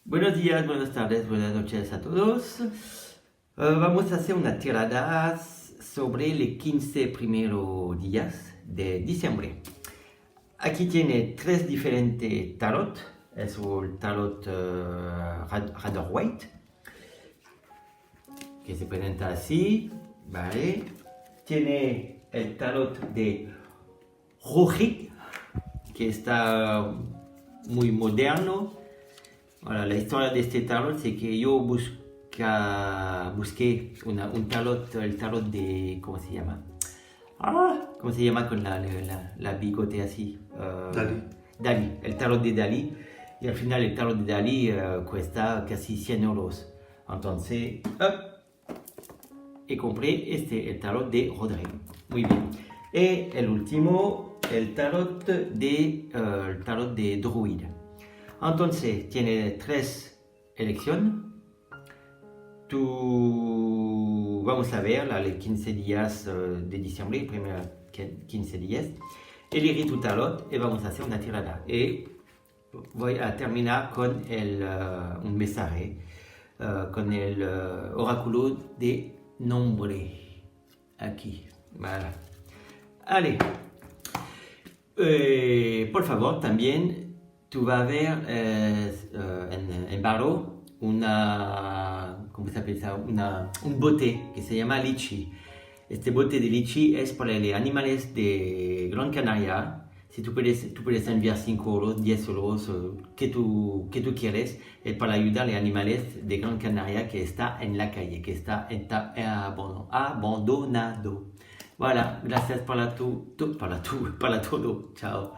Buenos días, buenas tardes, buenas noches a todos. Vamos a hacer una tirada sobre los 15 primeros días de diciembre. Aquí tiene tres diferentes tarot. Es el tarot Rider-Waite, que se presenta así, ¿vale? Tiene el tarot de Roger, que está muy moderno. Voilà, la historia de este tarot es que yo busqué un tarot, el tarot de, ¿cómo se llama? ¿Cómo se llama con la bigote así? Dalí, el tarot de Dalí. Y al final el tarot de Dalí cuesta casi 100 euros. Entonces, y compré el tarot de Rodrigo. Muy bien. Y el último, el tarot de Druid. Entonces, tiene tres elecciones. Vamos a ver los 15 días de diciembre, primeros 15 días. Elegí tu tarot y vamos a hacer una tirada. Y voy a terminar con un mensaje, con el oráculo de nombre. Aquí, voilà. Allez, por favor, también tú vas a ver en barro ¿cómo se llama? Un bote que se llama lichi. Este bote de lichi es para los animales de Gran Canaria. Si tú puedes enviar 5 euros, 10 euros, que tú quieres, es para ayudar a los animales de Gran Canaria que está en la calle, que está abandonado. Voilà, gracias para todo. Chao.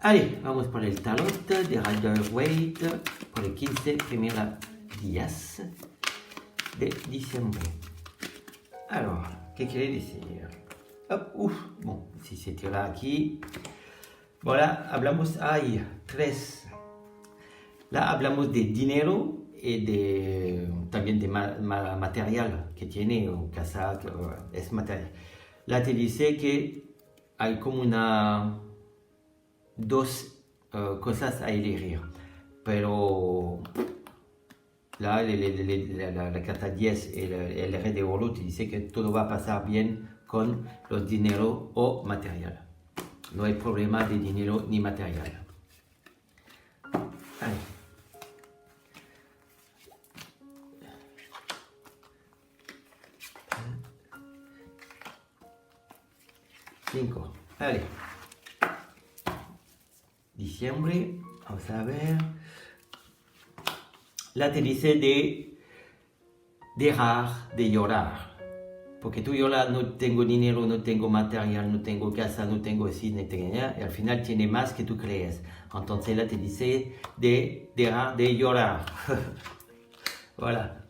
Allez, vamos por el tarot de Rider-Waite por los 15 primeros días de diciembre. Alors, ¿qué quiere decir? Bon, si se tira aquí. Voilà, hay tres. Là hablamos de dinero y también de material que tiene, o casa, es material. Là te dice que hay como dos cosas a elegir, pero la carta 10 y el rey de oro te dice que todo va a pasar bien con los dinero o material. No hay problema de dinero ni material. Allez. Cinco. Allez. Diciembre, vamos a ver. La te dice de dejar de llorar. Porque tú lloras, no tengo dinero, no tengo material, no tengo casa, no tengo así, no tengo nada. Y al final tiene más que tú crees. Entonces la te dice de dejar de llorar. Voilà.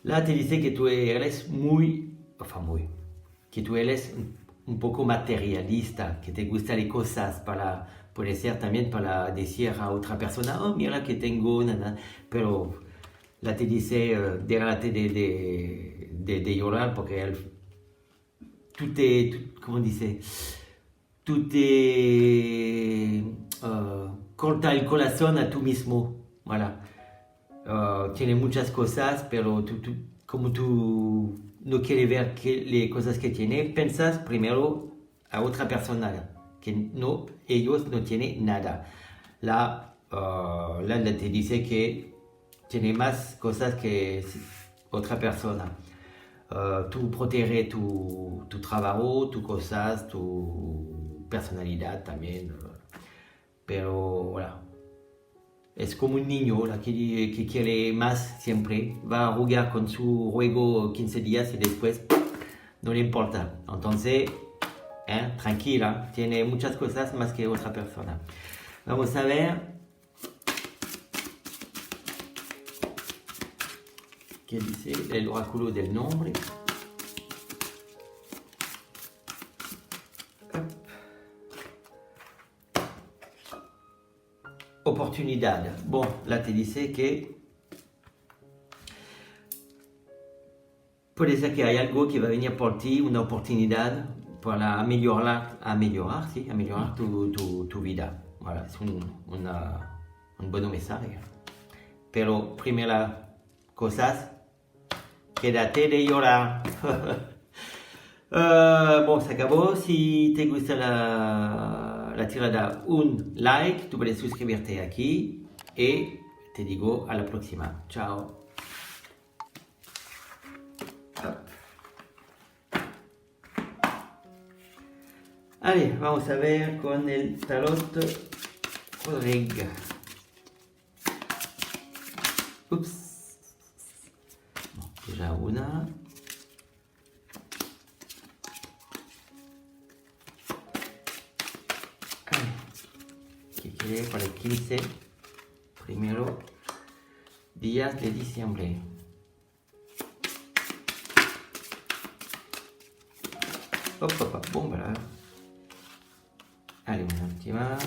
La te dice que tú eres que tú eres un poco materialista, que te gustan las cosas puede ser también para decir a otra persona, oh, mira que tengo, nada, pero la te dice, déjate de llorar porque ¿cómo dice? Tú te corta el corazón a tú mismo, voilà. Tiene muchas cosas, pero como tú no quieres ver las cosas que tiene, pensas primero a otra persona, que ellos no tienen nada. La te dice que tiene más cosas que otra persona. Tú proteges tu trabajo, tus cosas, tu personalidad también. Pero voilà. Es como un niño que quiere más siempre. Va a jugar con su juego 15 días y después no le importa. Entonces, tranquila, tiene muchas cosas más que otra persona. Vamos a ver ¿Qué dice el oráculo del nombre? Oportunidad. Bon, là te dice que puede ser que hay algo que va a venir por ti, una oportunidad para mejorar tu vida. Voilà, es un buen mensaje. Pero primera cosas, quédate de llorar. Bon, se acabó. Si te gusta la tirada, un like, tú puedes suscribirte aquí y te digo a la próxima. Chao. Allez, vamos a ver con el tarot Rodrigue. Ups. Bon, déjà una. ¿Qué quiere para el 15? Primero días de diciembre. Hop, hop, hop, bon, voilà. Allez, una última.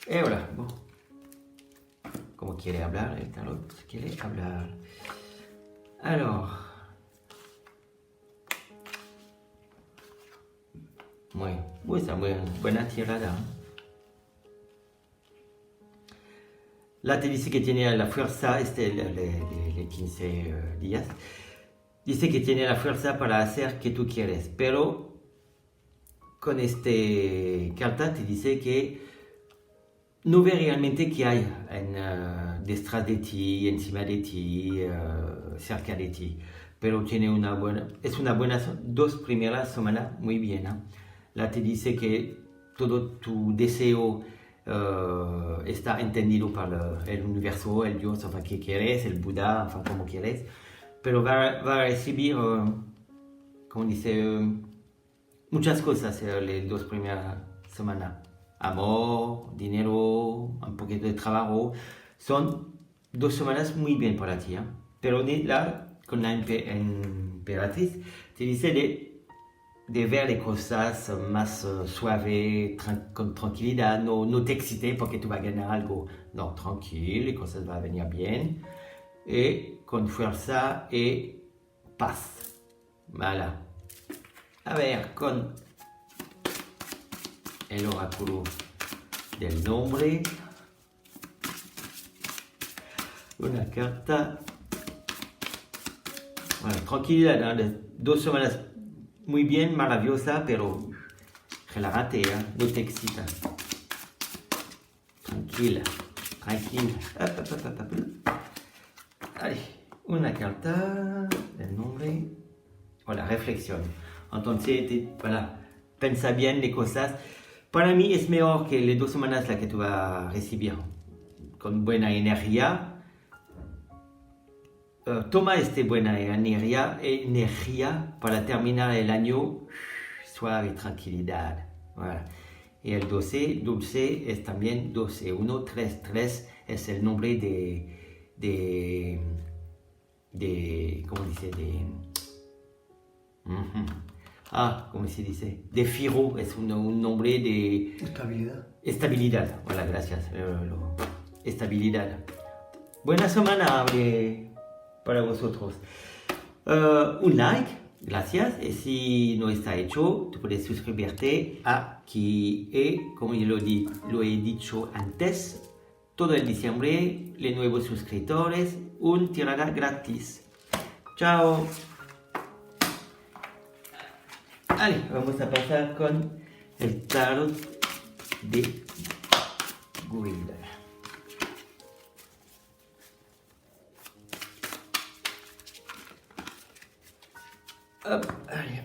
Y voilà, bon. Como quiere hablar el tarot, quiere hablar. Alors. Muy buena tirada. Là te dice que tiene la fuerza, le 15 días. Dice que tiene la fuerza para hacer que tú quieres, pero con este carta te dice que no ve realmente qué hay detrás de ti, encima de ti, cerca de ti. Pero tiene es una buena, 2 primeras semanas muy bien. Là te dice que todo tu deseo está entendido por el universo, el Dios, enfin, que quieres, el Buda, enfin, como quieres. Pero va a recibir, como dice, muchas cosas las 2 primeras semanas. Amor, dinero, un poquito de trabajo. Son 2 semanas muy bien para ti. Pero là, con la emperatriz, te dice de ver las cosas más suave, con tranquilidad. No te excites porque tú vas a ganar algo. No, tranquilo, las cosas van a venir bien. Y con fuerza y paz. Voilà. A ver, con el oráculo del nombre. Una carta. Bueno, tranquilidad, ¿no? 2 semanas muy bien, maravillosa, pero relájate, no te excitas. Tranquila. Allez, una carta del nombre. Voilà, reflexión. Entonces, voilà, piensa bien de cosas. Para mí es mejor que las 2 semanas la que tú vas a recibir con buena energía. Toma esta buena energía para terminar el año suave, tranquilidad. Voilà. Y el 12, dulce, es también 12. 1, 3, 3 es el nombre ¿cómo dice? ¿Cómo se dice? De Firo, es un nombre de... Estabilidad. Voilà, gracias. Estabilidad. Buena semana para vosotros. Un like, gracias. Y si no está hecho, tú puedes suscribirte aquí. Y como yo lo he dicho antes, todo el diciembre, los nuevos suscriptores, un tirada gratis. Chao. Allez, vamos a pasar con el tarot de Guida. Allez.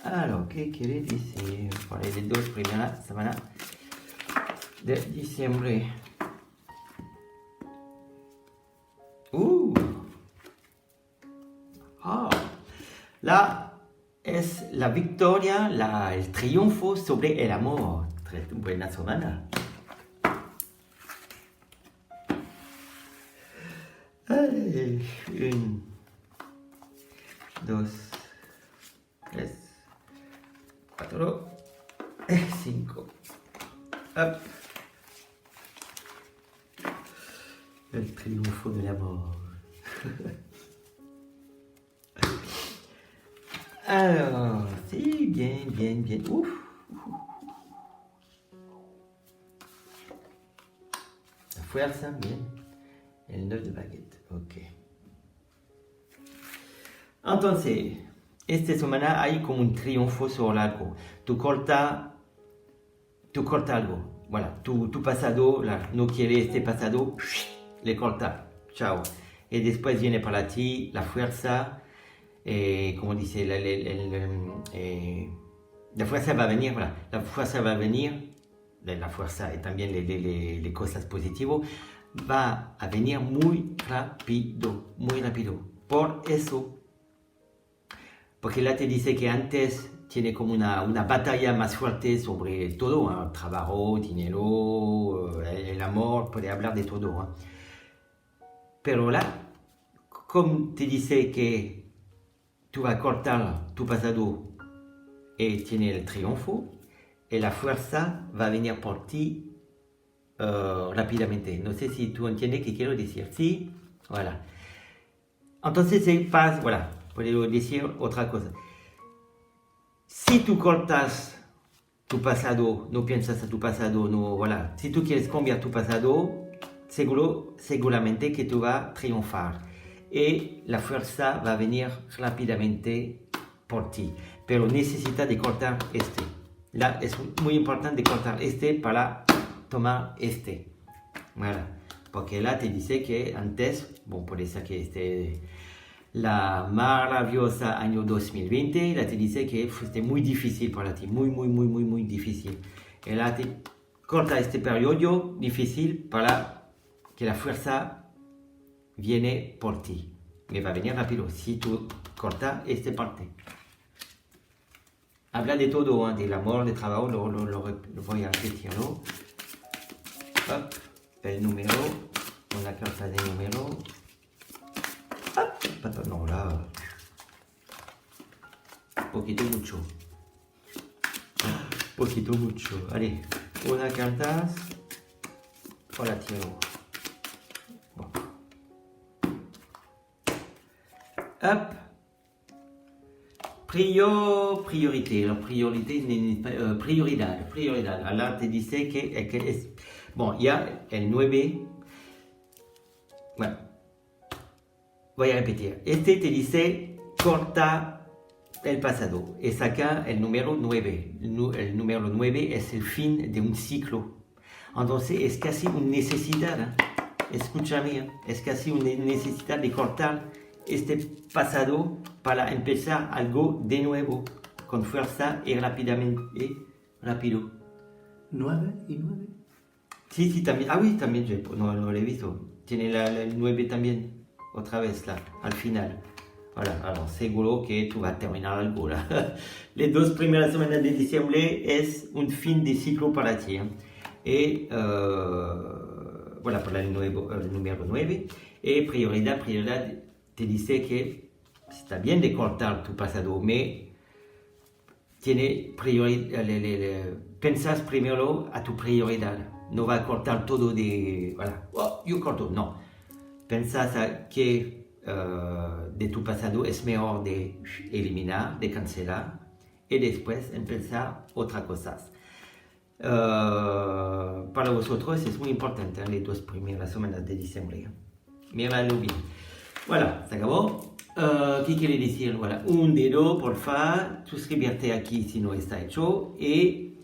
Alors, ¿qué quiere decir para las 2 primeras semanas de diciembre? Là es la victoria, el triunfo sobre el amor. Buena semana. Allez, 1, 2, 3, 4 y 5. Hop. El triunfo del amor. Alors, sí, bien, bien, bien. Uf. La fuerza, bien. El 9 de baguette, ok. Entonces, esta semana hay como un triunfo sobre algo. Tú corta algo. Voilà, tu pasado, no quiere este pasado, le corta. Chao. Y después viene para ti la fuerza. Como dice, la fuerza va a venir, voilà. La fuerza va a venir, la fuerza y también las cosas positivas, va a venir muy rápido. Por eso, porque la te dice que antes tiene como una batalla más fuerte sobre todo, ¿eh? Trabajo, dinero, el amor, puede hablar de todo. ¿Eh? Pero là, como te dice que tú vas a cortar tu pasado y tiene el triunfo, y la fuerza va a venir por ti rápidamente. No sé si tú entiendes qué quiero decir. Sí, voilà. Entonces, voilà, puedo decir otra cosa. Si tú cortas tu pasado, no piensas en tu pasado, no, voilà. Si tú quieres cambiar tu pasado, seguramente que tú vas a triunfar. Y la fuerza va a venir rápidamente por ti. Pero necesitas de cortar este. Là, es muy importante cortar este para tomar este. Voilà. Porque là te dice que antes, puede ser que la maravillosa año 2020, la te dice que fue muy difícil para ti. Muy difícil. Y là te corta este periodo difícil para que la fuerza viene por ti. Me va a venir rápido si tú cortas esta parte. Habla de todo, ¿eh? Del amor, del trabajo, lo voy a repetir, ¿no? Hop, el número, una carta de número. Hop, no, là. Poquito mucho. Allez, una carta. Hola, tiro. Hop. Priorité. La prioridad. Alors, te dice que es... Bon, il y a el 9. Bueno. Voy a repetir. Este te dice corta el pasado y saca el número 9. El número 9 es el fin de un ciclo. Entonces es casi una necesidad. ¿Eh? Escúchame, es casi una necesidad de cortar este pasado para empezar algo de nuevo, con fuerza y rápido. 9 y 9. Sí, también. Ah, oui, también, no lo he visto. Tiene el 9 también, otra vez, là, al final. Voilà, alors seguro que tú vas a terminar algo. Là. Las 2 primeras semanas de diciembre es un fin de ciclo para ti. Y, voilà, para el número 9. Y prioridad te dice que está bien de cortar tu pasado, pero tiene pensas primero a tu prioridad. No va a cortar todo de, voilà, yo corto, no. Pensas a que de tu pasado es mejor de eliminar, de cancelar, y después empezar otras cosas. Para vosotros es muy importante las 2 primeras semanas de diciembre. Míralo bien. Voilà, se acabó. ¿Qué quiere decir? Voilà, un dedo, porfa, suscribirte aquí si no está hecho y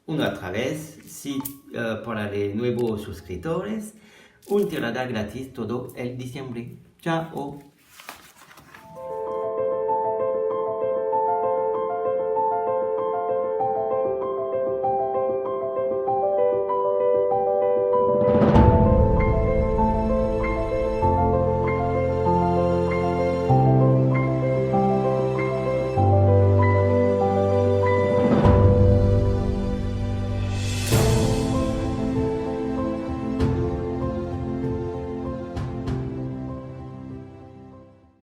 una otra vez, si para los nuevos suscriptores, un tirada gratis todo el diciembre. Chao.